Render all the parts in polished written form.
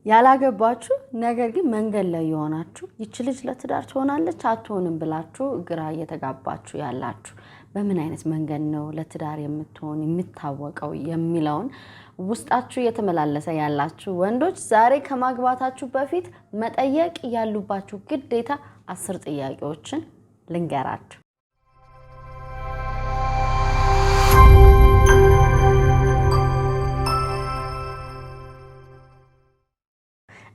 ያላገባችሁ ነገር ግን መንገድ ላይ የሆናችሁ ይች ልጅ ለትዳር ትሆናለች አትሆንም ብላችሁ ግራ እየተጋባችሁ ያላችሁ በምን አይነት መንገድ ነው ለትዳር የምትሆን የምታወቀው የሚለውን ውስጣችሁ እየተመላለሰ ያላችሁ ወንዶች ዛሬ ከማግባታችሁ በፊት መጠየቅ ያሉባችሁ ግዴታ 10 ጥያቄዎችን ልንገራችሁ።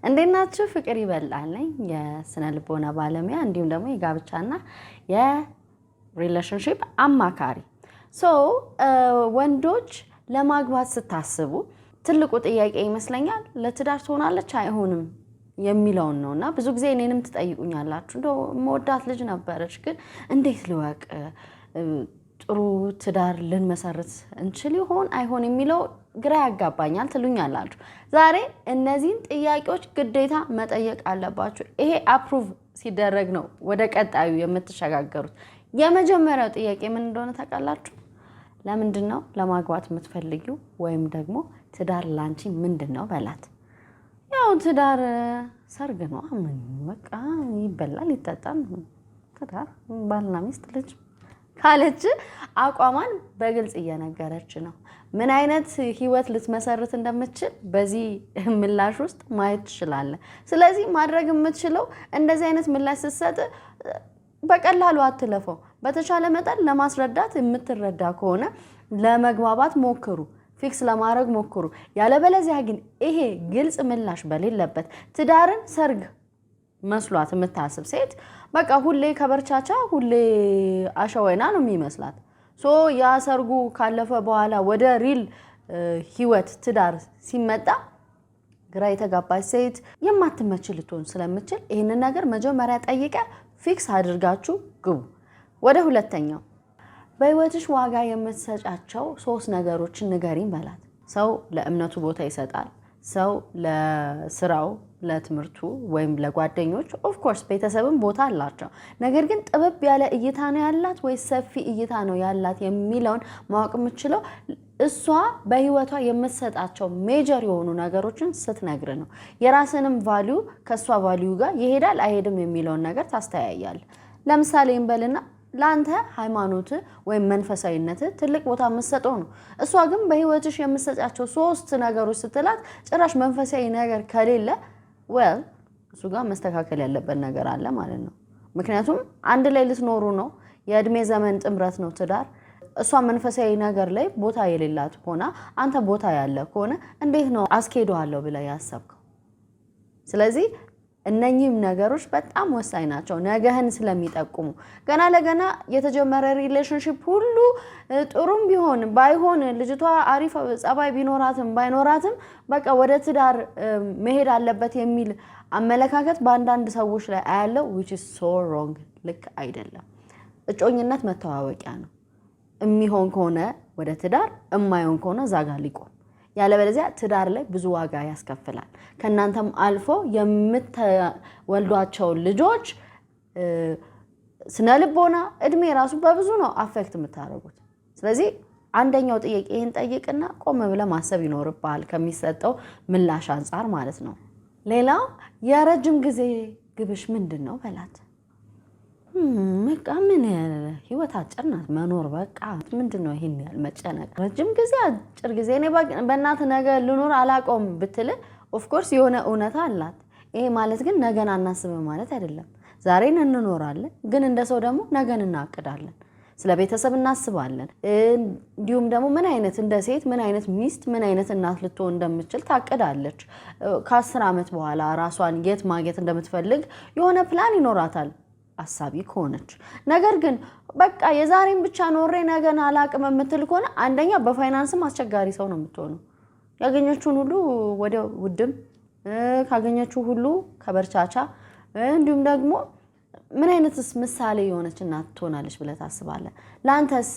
እንዴት ናችሁ? ፍቅር ይበላልኝ የስነ ልቦና ባለሙያ እንዲሁም ደግሞ የጋብቻና የሪሌሽንሺፕ አማካሪ። ወንዶች ለማግባት ስታስቡ ትልቁ ጥያቄ ይመስለኛል ለትዳር ትሆናለች አይሆንም የሚለው ነውና ብዙ ጊዜ እኔንም ትጠይቁኛላችሁ እንደው መወዳት ልጅ ነበረች ግን እንዴት ልወቅ ጥሩ ትዳር ልንመሰርት እንችል ይሆን አይሆን የሚለው ግራ ያጋባኛል ትሉኛላችሁ። ዛሬ እነዚህን ጥያቄዎች ግዴታ መጠየቅ አለባችሁ። ይሄ አፕሩቭ ሲደረግ ነው ወደ ቀጣዩ የምትሸጋገሩት። የመጀመሪያው ጥያቄ ምን እንደሆነ ታውቃላችሁ? ለምንድነው ለማግባት የምትፈልጊው ወይም ደግሞ ትዳር ላንቺ ምንድነው በላት። ያው ትዳር ሰርግ ነው በቃ ይበላል ይጠጣል ትዳር ባልና ሚስት ልጅ ካለች አቋማን በግልጽ እየነገረች ነው። ምን አይነት ህይወት ልትመሰርት እንደምትችል በዚህ ምላሽ ውስጥ ማየት ትችላለህ። ስለዚህ ማድረግ የምትችለው እንደዚህ አይነት ምላሽ ስትሰጥ በቀላሉ አትለፈው። በተቻለ መጠን ለማስረዳት የምትረዳ ከሆነ ለመግባባት ሞክሩ፣ ፊክስ ለማድረግ ሞክሩ። ያለበለዚያ ግን ይሄ ግልጽ ምላሽ በሌለበት ትዳርን ሰርግ መስሏት የምታስብ ሴት በቃ ሁሌ ከበርቻቻ ሁሌ አሸወይና ነው የሚመስላት። ያ ሰርጉ ካለፈ በኋላ ወደ ሪል ህይወት ትዳር ሲመጣ ግራ የተጋባች ሴት የማትመች ልትሆን ስለምትችል ይሄንን ነገር መጀመሪያ ጠይቀ ፊክስ አድርጋችሁ ግቡ። ወደ ሁለተኛው በህይወትሽ ዋጋ የምትሰጫቸው 3 ነገሮችን ንገሪኝ በላት። ሰው ለእምነቱ ቦታ ይሰጣል። ሰው ለስራው ለትምህርቱ ወይም ለጓደኞች ኦፍ ኮርስ ቤተሰብም ቦታ አላቸው። ነገር ግን ጥበብ ያለ እይታ ነው ያላት ወይ ሰፊ እይታ ነው ያላት የሚለውን ማወቅ የምትችለው እሷ በህይወቷ የምትሰጣቸው ሜጀር የሆኑ ነገሮችን ስትነግር ነው። የራስንም ቫልዩ ከሷ ቫልዩ ጋር ይሄዳል አይሄድም የሚለውን ነገር ታስተያያለህ። ለምሳሌ እንበልና ላንተ ሃይማኖት ወይም መንፈሳዊነት ትልቅ ቦታ መስጠው ነው። እሷ ግን በህይወትሽ የምትሰጣቸው 3 ነገሮች ስትላት ጭራሽ መንፈሳዊ ነገር ከሌለ እሱ ጋር መስተካከል ያለበት ነገር አለ ማለት ነው። ምክንያቱም አንድ ላይ ልትኖሩ ነው፣ የእድሜ ዘመን ጥምረት ነው ትዳር። እሷ መንፈሳዊ ነገር ላይ ቦታ የሌላት ሆና አንተ ቦታ ያለ ከሆነ እንዴት ነው አስኬደዋለሁ ብለ ያሰብከው? ስለዚህ እነኚህም ነገሮች በጣም ወሳኝ ናቸው ነገህን ስለሚጠቁሙ። ገና ለገና የተጀመረ ሪሌሽንሺፕ ሁሉ ጥሩም ቢሆን ባይሆን ልጅቷ አሪፍ ጸባይ ቢኖራትም ባይኖራትም በቃ ወደ ትዳር መሄድ አለበት የሚል አመለካከት በአንዳንድ ሰዎች ላይ አያለው which is so wrong። ልክ አይደለም። እጮኝነት መተዋወቂያ ነው። የሚሆን ከሆነ ወደ ትዳር የማይሆን ከሆነ ዛጋ ሊቆም። ያለበለዚያ ትዳር ላይ ብዙ ዋጋ ያስከፍላል። ከናንተም አልፎ የምትወልዷቸው ልጆች ስነ ልቦና እድሜ ራሱ በብዙ ነው አፌክት የምታደርጉት። ስለዚህ አንደኛው ጥያቄ ይሄን ጠይቅና ቆም ብለህ ማሰብ ይኖርብሃል ከሚሰጠው ምላሽ አንፃር ማለት ነው። ሌላው የረጅም ጊዜ ግብሽ ምንድነው በላት። በቃ ምን ህይወት አጭር ናት መኖር በቃ ምንድነው ይሄን ያህል መጨነቅ? ረጅም ጊዜ አጭር ጊዜ እኔ በእናት ነገ ልኖር አላቆም ብትል ኦፍ ኮርስ የሆነ እውነታ አላት። ይሄ ማለት ግን ነገን አናስብም ማለት አይደለም። ዛሬን እንኖራለን ግን እንደ ሰው ደግሞ ነገን እናቅዳለን። ስለ ቤተሰብ እናስባለን። እንዲሁም ደግሞ ምን አይነት እንደ ሴት ምን አይነት ሚስት ምን አይነት እናት ልትሆን እንደምትችል ታቅዳለች። ከ10 ዓመት በኋላ ራሷን የት ማግኘት እንደምትፈልግ የሆነ ፕላን ይኖራታል አሳቢ ከሆነች። ነገር ግን በቃ የዛሬን ብቻ ኖሬ ነገን አላቅም የምትል ከሆነ አንደኛ በፋይናንስም አስቸጋሪ ሰው ነው የምትሆነው። ያገኘችውን ሁሉ ወደ ውድም ካገኘችው ሁሉ ከበርቻቻ እንዲሁም ደግሞ ምን አይነትስ ምሳሌ የሆነች እናት ትሆናለች ብለህ ታስባለህ? ላንተስ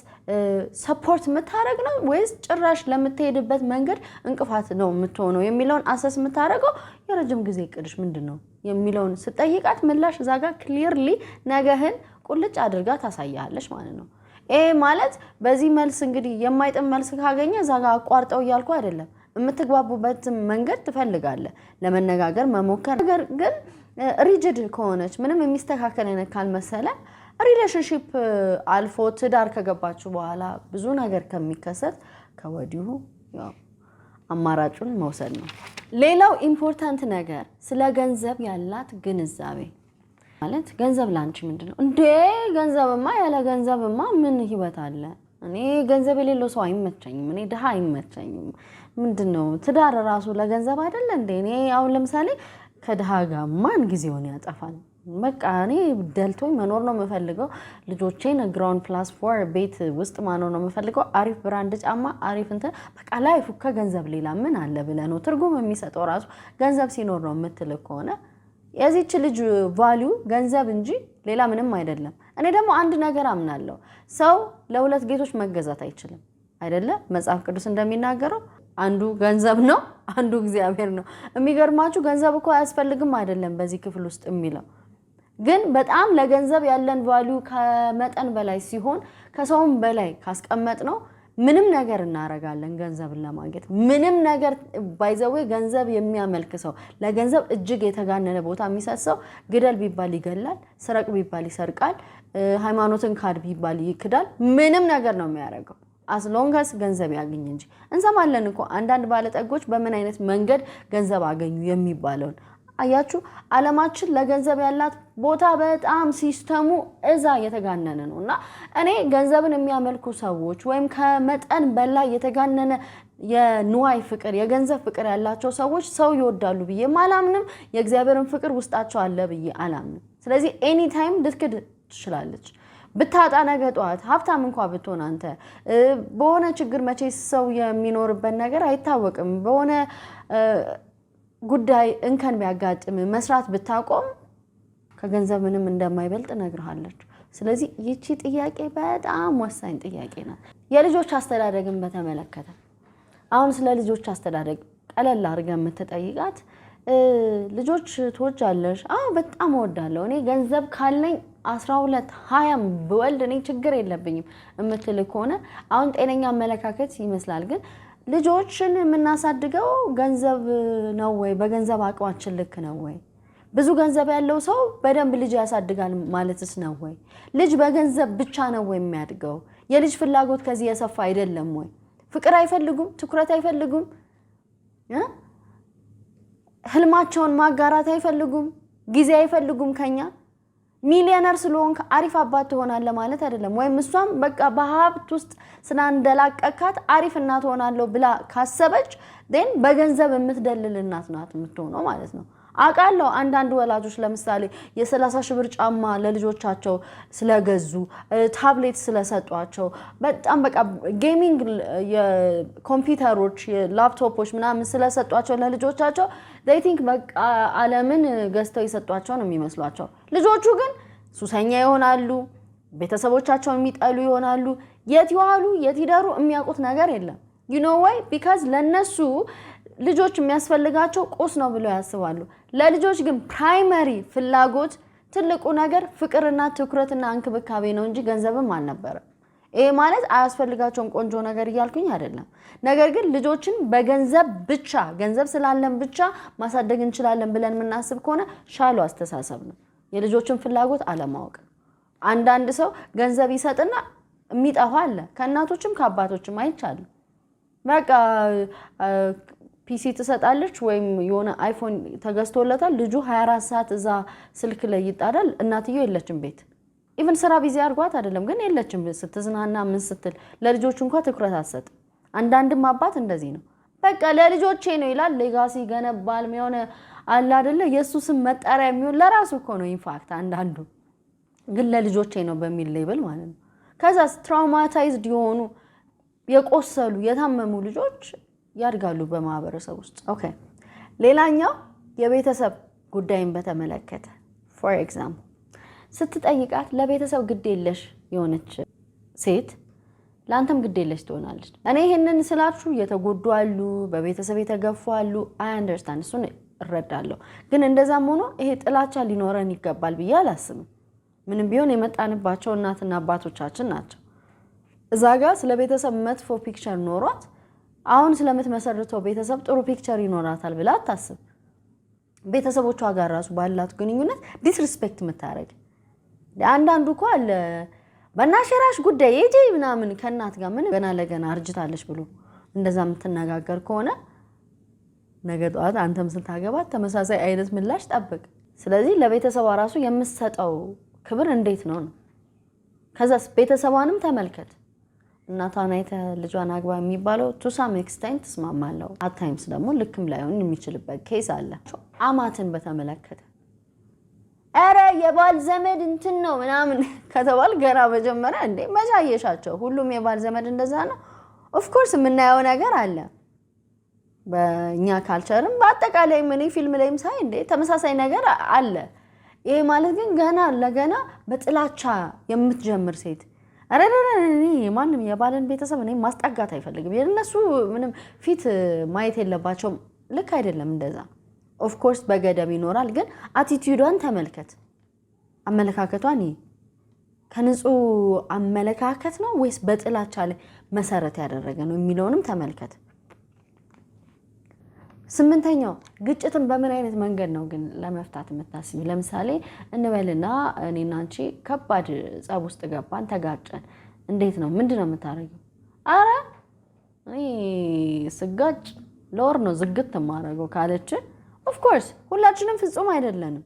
ሰፖርት የምታረግ ነው ወይስ ጭራሽ ለምትሄድበት መንገድ እንቅፋት ነው የምትሆነው የሚለውን አሰስ የምታረገው የረጅም ጊዜ እቅድሽ ምንድነው የሚለውን ስትጠይቃት ምላሽ ዛጋ ክሊርሊ ነገህን ቁልጭ አድርጋ ታሳያለች ማለት ነው። ማለት በዚህ መልስ እንግዲህ የማይጥም መልስ ካገኘ ዛጋ አቋርጠው ይያልኩ አይደለም። የምትግባቡበት መንገድ ትፈልጋለህ ለመነጋገር መሞከር። ነገር ግን ሪጅድ ከሆነች ምንም የሚስተካከል አይነት ካልመሰለ ሪሌሽንሺፕ አልፎ ትዳር ከገባችሁ በኋላ ብዙ ነገር ከሚከሰት ከወዲሁ ያው አማራጩን መውሰድ ነው። ሌላው ኢምፖርታንት ነገር ስለ ገንዘብ ያላት ግንዛቤ ማለት ገንዘብ ላንቺ ምንድነው እንዴ? ገንዘብማ ያለ ገንዘብማ ምን ህይወት አለ? እኔ ገንዘብ የሌለው ሰው አይመቸኝም። እኔ ድሃ አይመቸኝም። ምንድነው ትዳር ራሱ ለገንዘብ አይደለ እንዴ? እኔ አሁን ለምሳሌ ከድሃ ጋር ማን ጊዜውን ያጠፋል? በቃ እኔ ደልቶኝ መኖር ነው የምፈልገው። ልጆቼን ግራውንድ ፕላስ 4 ቤት ውስጥ ማኖር ነው የምፈልገው። አሪፍ ብራንድ ጫማ፣ አሪፍ እንትን በቃ ላይፉ ከገንዘብ ሌላ ምን አለ ብለህ ነው ትርጉም የሚሰጠው ራሱ ገንዘብ ሲኖር ነው የምትል ከሆነ የዚች ልጅ ቫልዩ ገንዘብ እንጂ ሌላ ምንም አይደለም። እኔ ደግሞ አንድ ነገር አምናለሁ፣ ሰው ለሁለት ጌቶች መገዛት አይችልም አይደለ? መጽሐፍ ቅዱስ እንደሚናገረው አንዱ ገንዘብ ነው፣ አንዱ እግዚአብሔር ነው። የሚገርማችሁ ገንዘብ እኮ አያስፈልግም አይደለም በዚህ ክፍል ውስጥ የሚለው ግን በጣም ለገንዘብ ያለን ቫልዩ ከመጠን በላይ ሲሆን ከሰውም በላይ ካስቀመጥ ነው ምንም ነገር እናረጋለን ገንዘብን ለማግኘት። ምንም ነገር ባይዘው ገንዘብ የሚያመልክ ሰው ለገንዘብ እጅግ የተጋነነ ቦታ የሚሰሰው ግደል ቢባል ይገላል፣ ስረቅ ቢባል ይሰርቃል፣ ሃይማኖትን ካድ ቢባል ይክዳል። ምንም ነገር ነው የሚያደርገው as long as ገንዘብ ያገኝ እንጂ። እንሰማለን እኮ አንዳንድ ባለጠጎች በምን አይነት መንገድ ገንዘብ አገኙ የሚባለውን አያችሁ። ዓለማችን ለገንዘብ ያላት ቦታ በጣም ሲስተሙ እዛ የተጋነነ ነውና እኔ ገንዘብን የሚያመልኩ ሰዎች ወይም ከመጠን በላይ የተጋነነ የንዋይ ፍቅር የገንዘብ ፍቅር ያላቸው ሰዎች ሰው ይወዳሉ ብዬ አላምንም። የእግዚአብሔርን ፍቅር ውስጣቸው አለ ብዬ አላምንም። ስለዚህ ኤኒ ታይም ልትክድ ትችላለች። ብታጣ ነገ ጧት ሀብታም እንኳን ብትሆን አንተ በሆነ ችግር መቼ ሰው የሚኖርበት ነገር አይታወቅም። በሆነ ጉዳይ እንከን ቢያጋጥም መስራት ብታቆም ከገንዘብ ምንም እንደማይበልጥ ነግርሃለች። ስለዚህ ይቺ ጥያቄ በጣም ወሳኝ ጥያቄ ናት። የልጆች አስተዳደግን በተመለከተ አሁን ስለ ልጆች አስተዳደግ ቀለል አድርገን የምትጠይቃት ልጆች ትወጃለሽ? አዎ በጣም እወዳለሁ። እኔ ገንዘብ ካለኝ 12 20 ብወልድ እኔ ችግር የለብኝም እምትል ከሆነ አሁን ጤነኛ አመለካከት ይመስላል። ግን ልጆችን የምናሳድገው ገንዘብ ነው ወይ? በገንዘብ አቅማችን ልክ ነው ወይ? ብዙ ገንዘብ ያለው ሰው በደንብ ልጅ ያሳድጋል ማለትስ ነው ወይ? ልጅ በገንዘብ ብቻ ነው ወይ የሚያድገው? የልጅ ፍላጎት ከዚህ የሰፋ አይደለም ወይ? ፍቅር አይፈልጉም? ትኩረት አይፈልጉም? ህልማቸውን ማጋራት አይፈልጉም? ጊዜ አይፈልጉም ከኛ? ሚሊዮነር ስለሆንክ አሪፍ አባት ትሆናለህ ማለት አይደለም። ወይም እሷም በቃ በሀብት ውስጥ ስናንደላቀካት አሪፍ እናት ሆናለሁ ብላ ካሰበች ዴን በገንዘብ የምትደልል እናት ናት የምትሆነው ማለት ነው። አውቃለሁ አንዳንድ ወላጆች ለምሳሌ የ30 ሺህ ብር ጫማ ለልጆቻቸው ስለገዙ ታብሌት ስለሰጧቸው በጣም በቃ ጌሚንግ የኮምፒውተሮች የላፕቶፖች ምናምን ስለሰጧቸው ለልጆቻቸው they think በቃ ዓለምን ገዝተው ይሰጧቸው ነው የሚመስሏቸው። ልጆቹ ግን ሱሰኛ ይሆናሉ፣ ቤተሰቦቻቸውን የሚጠሉ ይሆናሉ። የት ይዋሉ የት ይደሩ የሚያውቁት ነገር የለም። you know why? because ለነሱ ልጆች የሚያስፈልጋቸው ቁስ ነው ብለው ያስባሉ። ለልጆች ግን ፕራይመሪ ፍላጎት ትልቁ ነገር ፍቅርና ትኩረትና እንክብካቤ ነው እንጂ ገንዘብም አልነበረም። ይሄ ማለት አያስፈልጋቸውም ቆንጆ ነገር እያልኩኝ አይደለም። ነገር ግን ልጆችን በገንዘብ ብቻ ገንዘብ ስላለን ብቻ ማሳደግ እንችላለን ብለን የምናስብ ከሆነ ሻሉ አስተሳሰብ ነው። የልጆችን ፍላጎት አለማወቅ። አንዳንድ ሰው ገንዘብ ይሰጥና የሚጠፋ አለ። ከእናቶችም ከአባቶችም አይቻልም። በቃ ፒሲ ትሰጣለች ወይም የሆነ አይፎን ተገዝቶለታል። ልጁ 24 ሰዓት እዛ ስልክ ላይ ይጣዳል። እናትየው የለችም ቤት። ኢቭን ስራ ቢዚ አድርጓት አይደለም ግን የለችም ስትዝናና ምን ስትል ለልጆቹ እንኳን ትኩረት አትሰጥ። አንዳንድም አባት እንደዚህ ነው። በቃ ለልጆቼ ነው ይላል። ሌጋሲ ገነባል የሆነ አለ አይደለ የሱስም መጣሪያ የሚሆን ለራሱ እኮ ነው። ኢንፋክት አንዳንዱ ግን ለልጆቼ ነው በሚል ሌብል ማለት ነው። ከዛስ ትራውማታይዝድ የሆኑ የቆሰሉ የታመሙ ልጆች ያድጋሉ በማህበረሰብ ውስጥ። ኦኬ ሌላኛው የቤተሰብ ጉዳይን በተመለከተ ፎር ኤግዛምፕል ስትጠይቃት ለቤተሰብ ግድ የለሽ የሆነች ሴት ላንተም ግድ የለሽ ትሆናለች። እኔ ይሄንን ስላችሁ የተጎዱ አሉ፣ በቤተሰብ የተገፉ አሉ። አይ አንደርስታንድ እሱን እረዳለሁ። ግን እንደዛም ሆኖ ይሄ ጥላቻ ሊኖረን ይገባል ብዬ አላስብም። ምንም ቢሆን የመጣንባቸው እናትና አባቶቻችን ናቸው። እዛ ጋር ስለ ቤተሰብ መጥፎ ፒክቸር ኖሯት አሁን ስለምትመሰርተው ቤተሰብ ጥሩ ፒክቸር ይኖራታል ብላ አታስብ። ቤተሰቦቿ ጋር ራሱ ባላት ግንኙነት ዲስሪስፔክት የምታረግ አንዳንዱ እኮ አለ በናሽራሽ ጉዳይ እጂ ምናምን ከናት ጋር ምን ገና ለገና አርጅታለች ብሎ እንደዛ የምትነጋገር ከሆነ ነገ ጧት አንተም ስታገባት ተመሳሳይ አይነት ምላሽ ጠብቅ። ስለዚህ ለቤተሰቧ ራሱ የምትሰጠው ክብር እንዴት ነው? ከዛስ ቤተሰቧንም ተመልከት። እናቷን አይተህ ልጇን አግባ የሚባለው ቱ ሳም ኤክስቴንት ተስማማለሁ። አት ታይምስ ደግሞ ልክም ላይሆን የሚችልበት ኬስ አለ። አማትን በተመለከተ አረ የባል ዘመድ እንትን ነው ምናምን ከተባል ገና መጀመሪያ እንዴ መጃየሻቸው ሁሉም የባል ዘመድ እንደዛ ነው። ኦፍ ኮርስ የምናየው ነገር አለ በእኛ ካልቸርም በአጠቃላይ ምን ፊልም ላይም ሳይ እንዴ ተመሳሳይ ነገር አለ። ይሄ ማለት ግን ገና ለገና በጥላቻ የምትጀምር ሴት አረረረኒ ማንንም የባልን ቤተሰብ እኔ ማስጠጋት አይፈልግም። የነሱ ምንም ፊት ማየት የለባቸውም። ልክ አይደለም እንደዛ። ኦፍ ኮርስ በገደብ ይኖራል። ግን አቲቲዩዷን ተመልከት። አመለካከቷን ከንጹህ አመለካከት ነው ወይስ በጥላቻ ላይ መሰረት ያደረገ ነው የሚለውንም ተመልከት። 8ኛው ግጭትን በምን አይነት መንገድ ነው ግን ለመፍታት የምታስቢው? ለምሳሌ እንበልና እኔና አንቺ ከባድ ጸብ ውስጥ ገባን፣ ተጋጨን። እንዴት ነው ምንድነው የምታረጊው? አረ እኔ ስጋጭ ለወር ነው ዝግት ማረገው ካለች ኦፍ ኮርስ ሁላችንም ፍጹም አይደለንም።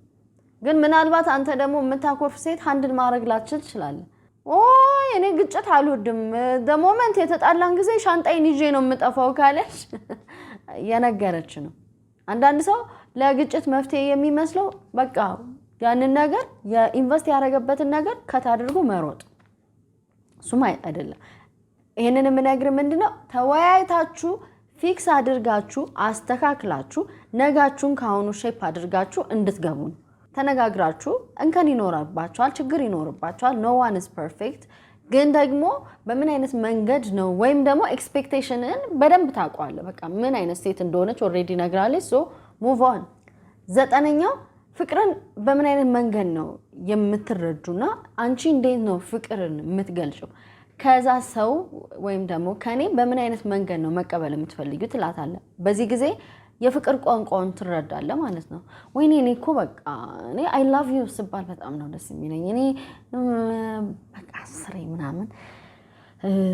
ግን ምናልባት አንተ ደግሞ የምታኮርፍ ሴት ሃንድል ማድረግ ላትችል ትችላለህ። ኦይ እኔ ግጭት አልወድም በሞመንት የተጣላን ጊዜ ሻንጣይን ይዤ ነው የምጠፋው ካለች የነገረች ነው። አንዳንድ ሰው ለግጭት መፍትሄ የሚመስለው በቃ ያንን ነገር የኢንቨስት ያደረገበትን ነገር ከታድርጉ መሮጥ ሱማ አይደለም። ይሄንን የምነግር ምንድነው ተወያይታችሁ ፊክስ አድርጋችሁ አስተካክላችሁ ነጋችሁን ካሁኑ ሼፕ አድርጋችሁ እንድትገቡ ነው። ተነጋግራችሁ እንከን ይኖርባችኋል፣ ችግር ይኖርባችኋል። ኖ ዋን ኢዝ ፐርፌክት። ግን ደግሞ በምን አይነት መንገድ ነው ወይም ደግሞ ኤክስፔክቴሽንን በደንብ ታውቃለህ። በቃ ምን አይነት ሴት እንደሆነች ኦሬዲ ነግራለች። ሶ ሙቭ ኦን። 9ኛው ፍቅርን በምን አይነት መንገድ ነው የምትረዱና አንቺ እንዴት ነው ፍቅርን የምትገልጪው? ከዛ ሰው ወይም ደግሞ ከኔ በምን አይነት መንገድ ነው መቀበል የምትፈልጊው ትላታለህ። በዚህ ጊዜ የፍቅር ቋንቋውን ትረዳለህ ማለት ነው። ወይኔ እኔ እኮ በቃ እኔ አይ ላቭ ዩ ስባል በጣም ነው ደስ የሚለኝ። እኔ በቃ ስሬ ምናምን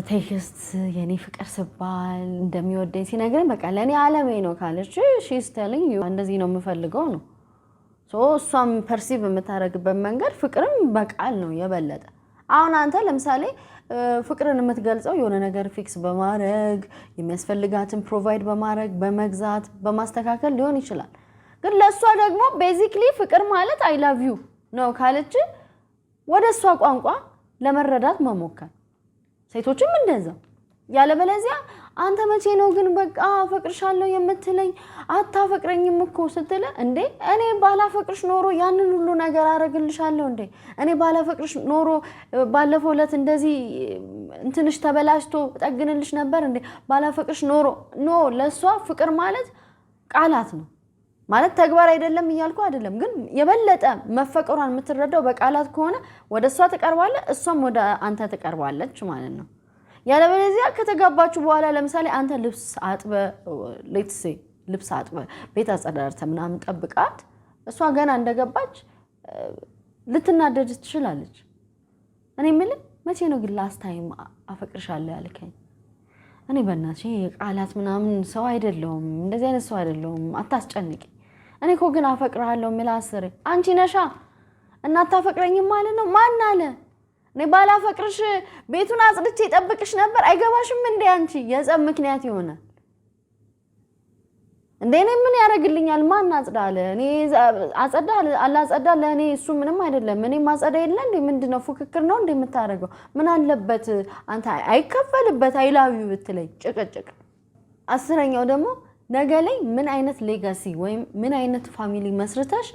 ቴክስት የኔ ፍቅር ስባል እንደሚወደኝ ሲነግረኝ በቃ ለኔ ዓለሜ ነው ካለች ሺ ኢዝ ቴሊንግ ዩ እንደዚህ ነው የምፈልገው ነው። ሶ እሷም ፐርሲቭ የምታደርግበት መንገድ ፍቅርም በቃል ነው የበለጠ። አሁን አንተ ለምሳሌ ፍቅርን የምትገልጸው የሆነ ነገር ፊክስ በማድረግ የሚያስፈልጋትን ፕሮቫይድ በማድረግ በመግዛት በማስተካከል ሊሆን ይችላል። ግን ለሷ ደግሞ ቤዚክሊ ፍቅር ማለት አይ ላቭ ዩ ነው ካለች ወደ እሷ ቋንቋ ለመረዳት መሞከር። ሴቶችም እንደዛው። ያለበለዚያ አንተ መቼ ነው ግን በቃ አፈቅርሻለሁ የምትለኝ አታፈቅረኝም እኮ ስትለ እንዴ እኔ ባላፈቅርሽ ኖሮ ያንን ሁሉ ነገር አረግልሻለሁ እንዴ? እኔ ባላፈቅርሽ ኖሮ ባለፈው ዕለት እንደዚህ እንትንሽ ተበላሽቶ ጠግንልሽ ነበር እንዴ? ባላፈቅርሽ ኖሮ ኖ። ለሷ ፍቅር ማለት ቃላት ነው ማለት ተግባር አይደለም እያልኩ አይደለም። ግን የበለጠ መፈቀሯን የምትረዳው በቃላት ከሆነ ወደ እሷ ትቀርባለህ፣ እሷም ወደ አንተ ትቀርባለች ማለት ነው። ያለበለዚያ ከተጋባችሁ በኋላ ለምሳሌ አንተ ልብስ አጥበ ሌትስ ልብስ አጥበ ቤት አጸዳርተ ምናምን ጠብቃት እሷ ገና እንደገባች ልትናደድ ትችላለች። እኔ ምን መቼ ነው ግን ላስት ታይም አፈቅርሻለሁ ያልከኝ? እኔ በእናትሽ ቃላት ምናምን ሰው አይደለሁም፣ እንደዚህ አይነት ሰው አይደለሁም፣ አታስጨንቂ። እኔ እኮ ግን አፈቅርሃለሁ ምላስር አንቺ ነሻ እና አታፈቅረኝም ማለት ነው። ማን አለ? እኔ ባላፈቅርሽ ቤቱን አጽድቼ ጠብቅሽ ነበር አይገባሽም እንዴ? አንቺ የጸብ ምክንያት ይሆናል እንዴ? እኔ ምን ያደርግልኛል? ማን አጽዳለ? እኔ አጸዳ አላጸዳ ለእኔ እሱ ምንም አይደለም። እኔ ማጸዳ የለ እንዴ? ምንድነው ፉክክር ነው እንዴ የምታደርገው? ምን አለበት አንተ አይከፈልበት አይላቪው ብትለኝ ጭቅጭቅ። 10ኛው ደግሞ ነገ ላይ ምን አይነት ሌጋሲ ወይም ምን አይነት ፋሚሊ መስርተሽ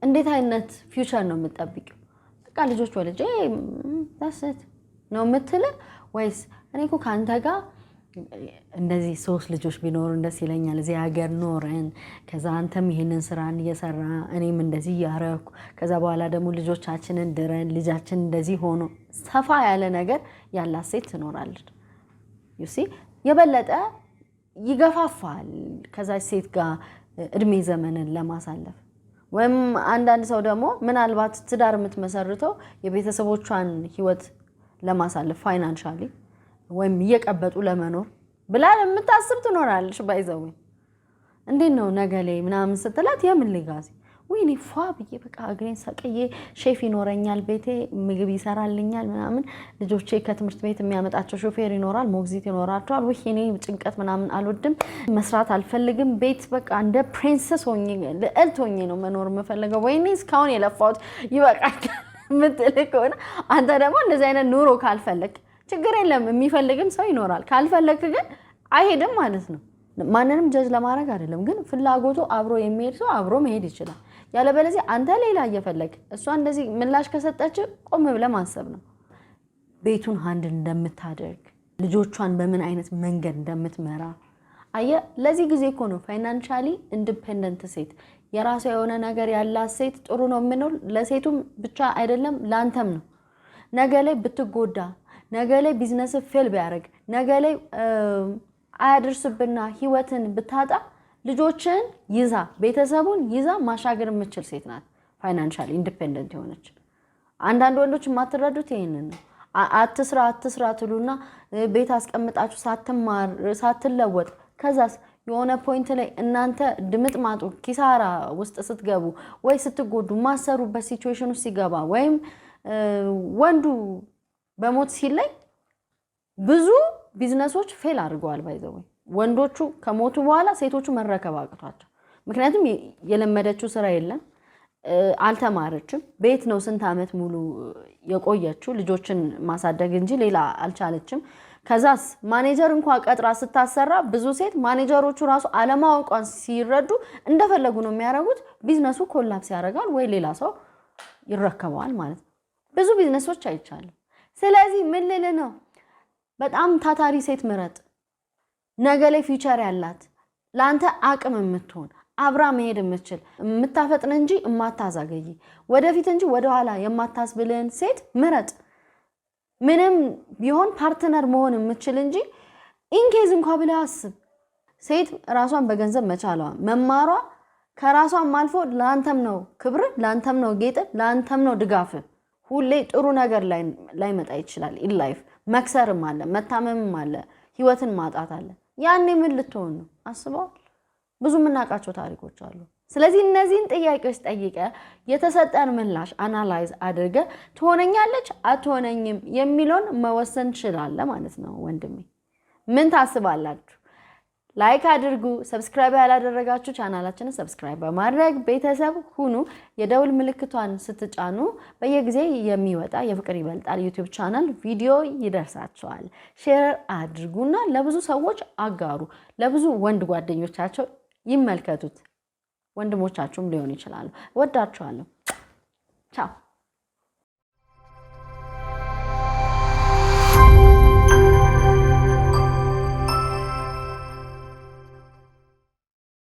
እንዴት አይነት ፊውቸር ነው የምትጠብቂው? በቃ ልጆች ወልጄ ታሰት ነው የምትል ወይስ እኔ እኮ ካንተ ጋር እንደዚህ 3 ልጆች ቢኖሩ እንደስ ይለኛል፣ እዚህ ሀገር ኖረን ከዛ አንተም ይሄንን ስራን እየሰራ እኔም እንደዚህ ያረኩ ከዛ በኋላ ደግሞ ልጆቻችንን ድረን ልጃችን እንደዚህ ሆኖ ሰፋ ያለ ነገር ያላት ሴት ትኖራለች። ዩ ሲ የበለጠ ይገፋፋል ከዛ ሴት ጋር እድሜ ዘመንን ለማሳለፍ ወይም አንዳንድ ሰው ደግሞ ምናልባት ትዳር የምትመሰርተው የቤተሰቦቿን ህይወት ለማሳለፍ ፋይናንሻሊ ወይም እየቀበጡ ለመኖር ብላ የምታስብ ትኖራለች ባይዘው እንዴት ነው ነገ ላይ ምናምን ስትላት የምን ሌጋሲ ወይኔ ፏ ብዬ በቃ እግሬን ሰቅዬ ሼፍ ይኖረኛል ቤቴ ምግብ ይሰራልኛል ምናምን ልጆቼ ከትምህርት ቤት የሚያመጣቸው ሾፌር ይኖራል ሞግዚት ይኖራቸዋል ወይኔ ጭንቀት ምናምን አልወድም መስራት አልፈልግም ቤት በቃ እንደ ፕሪንሰስ ሆኜ ልዕልት ሆኜ ነው መኖር የምፈልገው ወይኔ እስካሁን የለፋሁት ይበቃል ምትልከውና አንተ ደግሞ እንደዚህ አይነት ኑሮ ካልፈለክ ችግር የለም የሚፈልግም ሰው ይኖራል ካልፈለክ ግን አይሄድም ማለት ነው ማንንም ጀጅ ለማድረግ አይደለም ግን ፍላጎቱ አብሮ የሚሄድ ሰው አብሮ መሄድ ይችላል ያለ በለዚህ አንተ ሌላ እየፈለክ እሷ እንደዚህ ምላሽ ከሰጠች ቆም ብለህ ማሰብ ነው ቤቱን ሃንድል እንደምታደርግ ልጆቿን በምን አይነት መንገድ እንደምትመራ አየ ለዚህ ጊዜ እኮ ነው ፋይናንሻሊ ኢንዲፔንደንት ሴት የራሷ የሆነ ነገር ያላት ሴት ጥሩ ነው ምንው ለሴቱም ብቻ አይደለም ላንተም ነው ነገ ላይ ብትጎዳ ነገ ላይ ቢዝነስ ፌል ቢያደርግ ነገ ላይ አያድርስብና ህይወትን ብታጣ ልጆችን ይዛ ቤተሰቡን ይዛ ማሻገር የምትችል ሴት ናት ፋይናንሻሊ ኢንዲፔንደንት የሆነች አንዳንድ ወንዶች ማትረዱት ይሄንን ነው አትስራ ትሉና ቤት አስቀምጣችሁ ሳትማር ሳትለወጥ ከዛስ የሆነ ፖይንት ላይ እናንተ ድምጥማጡ ኪሳራ ውስጥ ስትገቡ ወይ ስትጎዱ ማሰሩበት ሲቹዌሽን ውስጥ ሲገባ ወይም ወንዱ በሞት ሲለይ ብዙ ቢዝነሶች ፌል አድርገዋል ባይዘው ወንዶቹ ከሞቱ በኋላ ሴቶቹ መረከብ አቅቷቸው ምክንያቱም የለመደችው ስራ የለም አልተማረችም ቤት ነው ስንት አመት ሙሉ የቆየችው ልጆችን ማሳደግ እንጂ ሌላ አልቻለችም ከዛስ ማኔጀር እንኳን ቀጥራ ስታሰራ ብዙ ሴት ማኔጀሮቹ ራሱ አለማወቋን ሲረዱ እንደፈለጉ ነው የሚያረጉት ቢዝነሱ ኮላፕስ ያደርጋል ወይ ሌላ ሰው ይረከባል ማለት ነው ብዙ ቢዝነሶች አይቻሉ ስለዚህ ምን ልል ነው በጣም ታታሪ ሴት ምረጥ ነገ ላይ ፊውቸር ያላት ላንተ አቅም የምትሆን አብራ መሄድ የምትችል የምታፈጥን እንጂ የማታዛገይ ወደፊት እንጂ ወደ ኋላ የማታስብልን ሴት ምረጥ ምንም ቢሆን ፓርትነር መሆን የምትችል እንጂ ኢንኬዝ እንኳን ብለህ አስብ ሴት ራሷን በገንዘብ መቻሏ መማሯ ከራሷም አልፎ ላንተም ነው ክብር ላንተም ነው ጌጥ ላንተም ነው ድጋፍ ሁሌ ጥሩ ነገር ላይ መጣ ይችላል ኢን ላይፍ መክሰርም አለ መታመምም አለ ህይወትን ማጣት አለ ያኔ ምን ልትሆን ነው አስበው ብዙ ምናቃቸው ታሪኮች አሉ ስለዚህ እነዚህን ጥያቄዎች ጠይቀ የተሰጠን ምላሽ አናላይዝ አድርገ ትሆነኛለች አትሆነኝም የሚለውን መወሰን ይችላል ማለት ነው ወንድሜ ምን ታስባላችሁ ላይክ አድርጉ ሰብስክራይብ ያላደረጋችሁ ቻናላችንን ሰብስክራይብ በማድረግ ቤተሰብ ሁኑ የደውል ምልክቷን ስትጫኑ በየጊዜ የሚወጣ የፍቅር ይበልጣል ዩቲዩብ ቻናል ቪዲዮ ይደርሳችኋል ሼር አድርጉና ለብዙ ሰዎች አጋሩ ለብዙ ወንድ ጓደኞቻቸው ይመልከቱት ወንድሞቻችሁም ሊሆን ይችላል ወዳችኋለሁ ቻው